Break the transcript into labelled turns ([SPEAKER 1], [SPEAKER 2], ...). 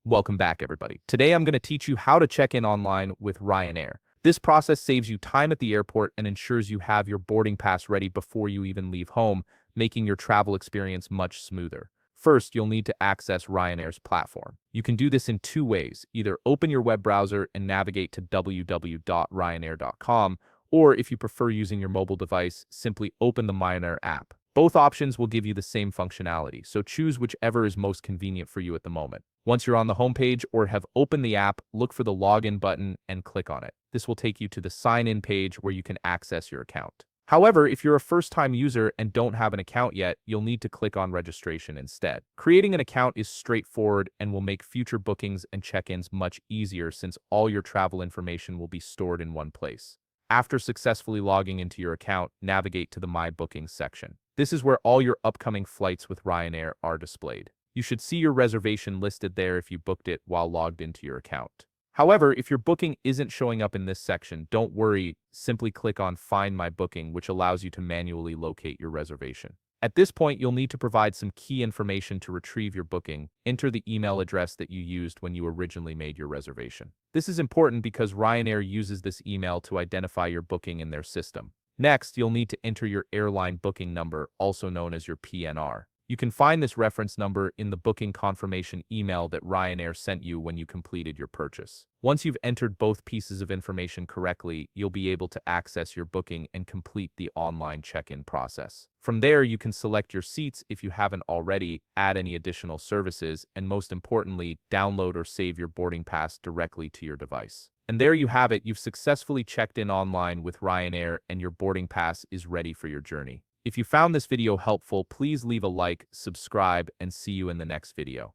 [SPEAKER 1] Welcome back, everybody. Today I'm going to teach you how to check in online with Ryanair. This process saves you time at the airport and ensures you have your boarding pass ready before you even leave home, making your travel experience much smoother. First, you'll need to access Ryanair's platform. You can do this in two ways. Either open your web browser and navigate to www.ryanair.com, or if you prefer using your mobile device, simply open the Ryanair app. Both options will give you the same functionality, so choose whichever is most convenient for you at the moment. Once you're on the homepage or have opened the app, look for the login button and click on it. This will take you to the sign-in page where you can access your account. However, if you're a first-time user and don't have an account yet, you'll need to click on registration instead. Creating an account is straightforward and will make future bookings and check-ins much easier since all your travel information will be stored in one place. After successfully logging into your account, navigate to the My Bookings section. This is where all your upcoming flights with Ryanair are displayed. You should see your reservation listed there if you booked it while logged into your account. However, if your booking isn't showing up in this section, don't worry, simply click on Find My Booking, which allows you to manually locate your reservation. At this point, you'll need to provide some key information to retrieve your booking. Enter the email address that you used when you originally made your reservation. This is important because Ryanair uses this email to identify your booking in their system. Next, you'll need to enter your airline booking number, also known as your PNR. You can find this reference number in the booking confirmation email that Ryanair sent you when you completed your purchase. Once you've entered both pieces of information correctly, you'll be able to access your booking and complete the online check-in process. From there, you can select your seats if you haven't already, add any additional services, and most importantly, download or save your boarding pass directly to your device. And there you have it, you've successfully checked in online with Ryanair and your boarding pass is ready for your journey. If you found this video helpful, please leave a like, subscribe, and see you in the next video.